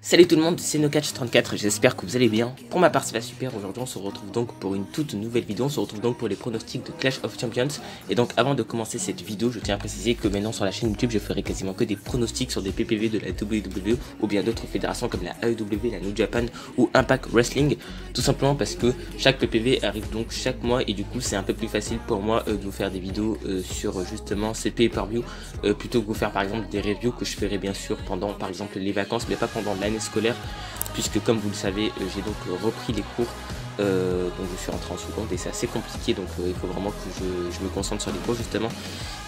Salut tout le monde, c'est NoCatch34, j'espère que vous allez bien. Pour ma part ça va super, aujourd'hui on se retrouve donc pour une toute nouvelle vidéo, on se retrouve donc pour les pronostics de Clash of Champions. Et donc avant de commencer cette vidéo, je tiens à préciser que maintenant sur la chaîne YouTube je ferai quasiment que des pronostics sur des PPV de la WWE ou bien d'autres fédérations comme la AEW, la New Japan ou Impact Wrestling. Tout simplement parce que chaque PPV arrive donc chaque mois et du coup c'est un peu plus facile pour moi de vous faire des vidéos sur justement ces pay-per-view plutôt que vous faire par exemple des reviews que je ferai bien sûr pendant par exemple les vacances mais pas pendant l'année scolaire, puisque comme vous le savez j'ai donc repris les cours, donc je suis rentré en seconde et c'est assez compliqué, donc il faut vraiment que je me concentre sur les cours justement,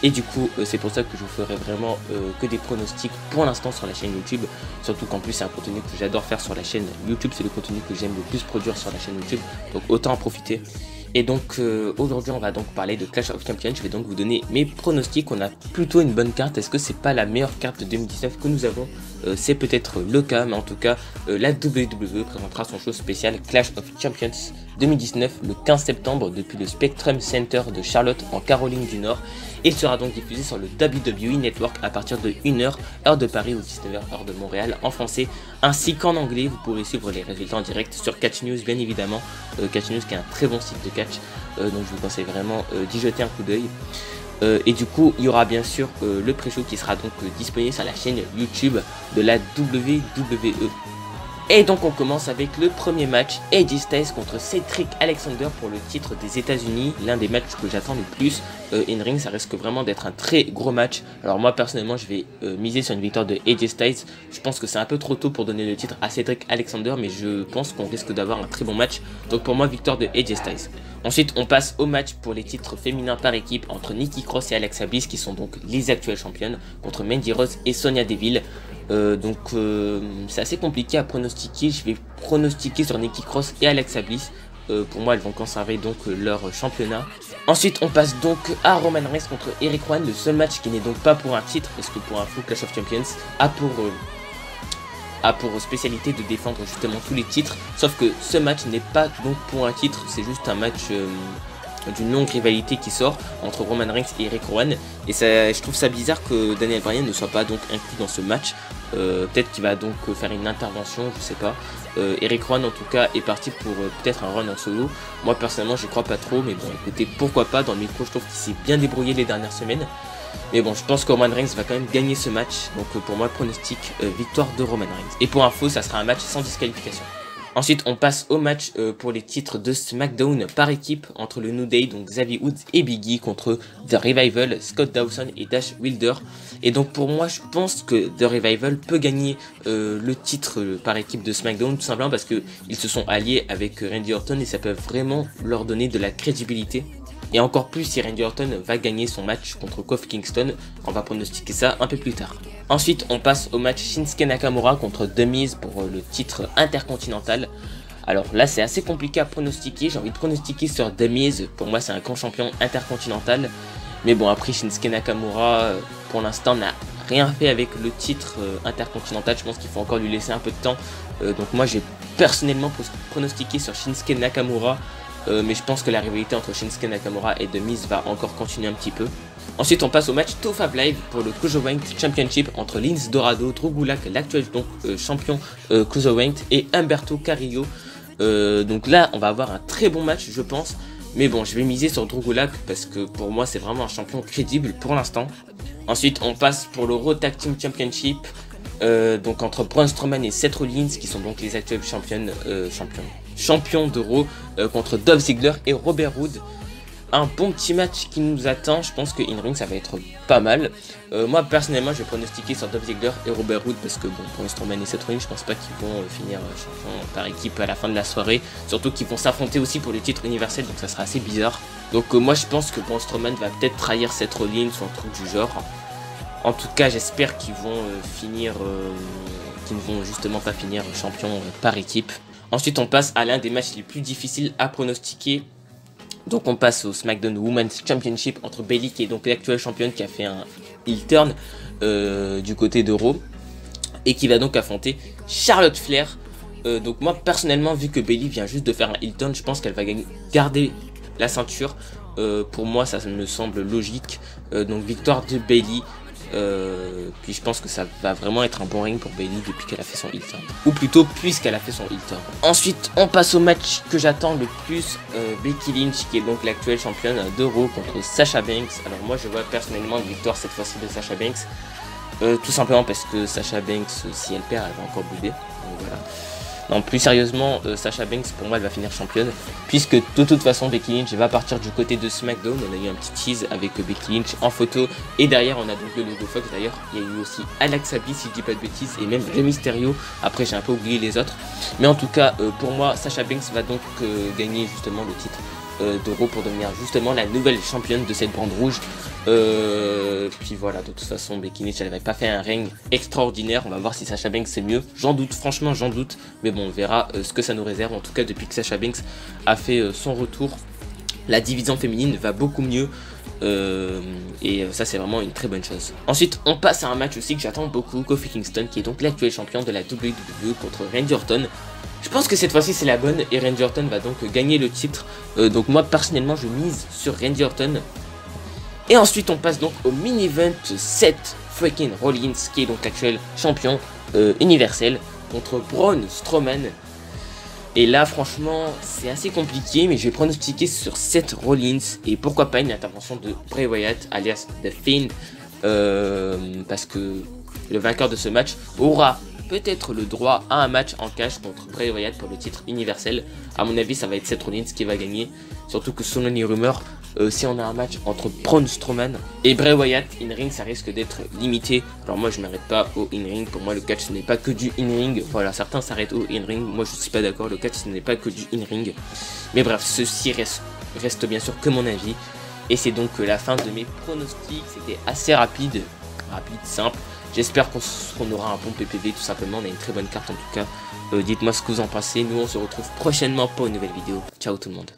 et du coup c'est pour ça que je vous ferai vraiment que des pronostics pour l'instant sur la chaîne YouTube, surtout qu'en plus c'est un contenu que j'adore faire sur la chaîne YouTube, c'est le contenu que j'aime le plus produire sur la chaîne YouTube, donc autant en profiter. Et donc aujourd'hui on va donc parler de Clash of Champions, je vais donc vous donner mes pronostics. On a plutôt une bonne carte, est-ce que c'est pas la meilleure carte de 2019 que nous avons? C'est peut-être le cas, mais en tout cas la WWE présentera son show spécial Clash of Champions 2019 le 15 septembre depuis le Spectrum Center de Charlotte en Caroline du Nord. Il sera donc diffusé sur le WWE Network à partir de 1h heure de Paris ou 19h heure de Montréal en français, ainsi qu'en anglais. Vous pourrez suivre les résultats en direct sur Catch News bien évidemment, Catch News qui est un très bon site de catch, donc je vous conseille vraiment d'y jeter un coup d'œil. Et du coup il y aura bien sûr le pré-show qui sera donc disponible sur la chaîne YouTube de la WWE. Et donc on commence avec le premier match, AJ Styles contre Cedric Alexander pour le titre des États-Unis, l'un des matchs que j'attends le plus. In-ring, ça risque vraiment d'être un très gros match. Alors moi personnellement je vais miser sur une victoire de AJ Styles. Je pense que c'est un peu trop tôt pour donner le titre à Cedric Alexander, mais je pense qu'on risque d'avoir un très bon match. Donc pour moi victoire de AJ Styles. Ensuite on passe au match pour les titres féminins par équipe entre Nikki Cross et Alexa Bliss, qui sont donc les actuelles championnes, contre Mandy Rose et Sonya Deville. C'est assez compliqué à pronostiquer. Je vais pronostiquer sur Nikki Cross et Alexa Bliss. Pour moi elles vont conserver donc leur championnat. Ensuite on passe donc à Roman Reigns contre Eric Rowan, le seul match qui n'est donc pas pour un titre, parce que pour info Clash of Champions a pour spécialité de défendre justement tous les titres, sauf que ce match n'est pas donc pour un titre, c'est juste un match d'une longue rivalité qui sort entre Roman Reigns et Eric Rowan, et ça, je trouve ça bizarre que Daniel Bryan ne soit pas donc inclus dans ce match. Peut-être qu'il va donc faire une intervention, je sais pas. Eric Rowan en tout cas est parti pour peut-être un run en solo. Moi personnellement j'y crois pas trop, mais bon écoutez, pourquoi pas. Dans le micro je trouve qu'il s'est bien débrouillé les dernières semaines. Mais bon, je pense que Roman Reigns va quand même gagner ce match. Donc pour moi pronostic victoire de Roman Reigns. Et pour info, ça sera un match sans disqualification. Ensuite on passe au match pour les titres de SmackDown par équipe entre le New Day, donc Xavier Woods et Big E, contre The Revival, Scott Dawson et Dash Wilder. Et donc pour moi je pense que The Revival peut gagner le titre par équipe de SmackDown, tout simplement parce qu'ils se sont alliés avec Randy Orton et ça peut vraiment leur donner de la crédibilité. Et encore plus si Randy Orton va gagner son match contre Kofi Kingston. On va pronostiquer ça un peu plus tard. Ensuite on passe au match Shinsuke Nakamura contre The Miz pour le titre intercontinental. Alors là c'est assez compliqué à pronostiquer, j'ai envie de pronostiquer sur The Miz. Pour moi c'est un grand champion intercontinental. Mais bon après Shinsuke Nakamura pour l'instant n'a rien fait avec le titre intercontinental. Je pense qu'il faut encore lui laisser un peu de temps. Donc moi j'ai personnellement pronostiqué sur Shinsuke Nakamura. Mais je pense que la rivalité entre Shinsuke Nakamura et The Miz va encore continuer un petit peu. Ensuite on passe au match Top 5 Live pour le Cruiserweight Championship entre Lince Dorado, Drew Gulak, l'actuel donc champion Cruiserweight, et Humberto Carrillo. Donc là on va avoir un très bon match je pense. Mais bon je vais miser sur Drew Gulak parce que pour moi c'est vraiment un champion crédible pour l'instant. Ensuite on passe pour le Raw Tag Team Championship. Donc entre Braun Strowman et Seth Rollins, qui sont donc les actuels champions de Raw, contre Dolph Ziggler et Robert Roode. Un bon petit match qui nous attend. Je pense que in-ring ça va être pas mal. Moi personnellement je vais pronostiquer sur Dolph Ziggler et Robert Roode parce que bon, Braun Strowman et Seth Rollins je pense pas qu'ils vont finir champions par équipe à la fin de la soirée. Surtout qu'ils vont s'affronter aussi pour le titre universel, donc ça sera assez bizarre. Donc moi je pense que Braun Strowman va peut-être trahir Seth Rollins ou un truc du genre. En tout cas j'espère qu'ils vont qu'ils ne vont justement pas finir champion par équipe. Ensuite on passe à l'un des matchs les plus difficiles à pronostiquer. Donc on passe au SmackDown Women's Championship entre Bayley, qui est donc l'actuelle championne, qui a fait un heel turn du côté de Raw, et qui va donc affronter Charlotte Flair. Donc moi personnellement vu que Bayley vient juste de faire un heel turn, je pense qu'elle va garder la ceinture. Pour moi ça me semble logique. Donc victoire de Bayley. Puis je pense que ça va vraiment être un bon règne pour Bayley depuis qu'elle a fait son heel turn. Ou plutôt puisqu'elle a fait son heel turn. Ensuite on passe au match que j'attends le plus, Becky Lynch qui est donc l'actuelle championne de Raw contre Sasha Banks. Alors moi je vois personnellement une victoire cette fois-ci de Sasha Banks. Tout simplement parce que Sasha Banks, si elle perd, elle va encore bouder. Donc voilà. Non, plus sérieusement, Sasha Banks, pour moi, elle va finir championne. Puisque de toute façon, Becky Lynch va partir du côté de SmackDown. On a eu un petit tease avec Becky Lynch en photo. Et derrière, on a donc le logo Fox. D'ailleurs, il y a eu aussi Alexa Bliss, si je dis pas de bêtises. Et même Rey Mysterio. Après, j'ai un peu oublié les autres. Mais en tout cas, pour moi, Sasha Banks va donc gagner justement le titre de Raw pour devenir justement la nouvelle championne de cette bande rouge. Puis voilà, de toute façon Becky Lynch elle n'avait pas fait un règne extraordinaire. On va voir si Sasha Banks c'est mieux. J'en doute, franchement j'en doute. Mais bon, on verra ce que ça nous réserve. En tout cas, depuis que Sasha Banks a fait son retour, la division féminine va beaucoup mieux. Et ça c'est vraiment une très bonne chose. Ensuite on passe à un match aussi que j'attends beaucoup. Kofi Kingston qui est donc l'actuel champion de la WWE contre Randy Orton. Je pense que cette fois-ci c'est la bonne et Randy Orton va donc gagner le titre. Donc moi personnellement je mise sur Randy Orton. Et ensuite on passe donc au mini-event Seth freaking Rollins qui est donc l'actuel champion universel contre Braun Strowman. Et là franchement c'est assez compliqué, mais je vais pronostiquer sur Seth Rollins et pourquoi pas une intervention de Bray Wyatt alias The Fiend, parce que le vainqueur de ce match aura peut-être le droit à un match en cash contre Bray Wyatt pour le titre universel. À mon avis ça va être Seth Rollins qui va gagner, surtout que selon les rumeurs, si on a un match entre Braun Strowman et Bray Wyatt, in-ring ça risque d'être limité. Alors moi je m'arrête pas au in-ring, pour moi le catch ce n'est pas que du in-ring. Voilà, certains s'arrêtent au in-ring, moi je suis pas d'accord, le catch ce n'est pas que du in-ring. Mais bref, ceci reste bien sûr que mon avis. Et c'est donc la fin de mes pronostics, c'était assez rapide, simple. J'espère qu'on aura un bon PPV tout simplement, on a une très bonne carte en tout cas. Dites-moi ce que vous en pensez, nous on se retrouve prochainement pour une nouvelle vidéo. Ciao tout le monde.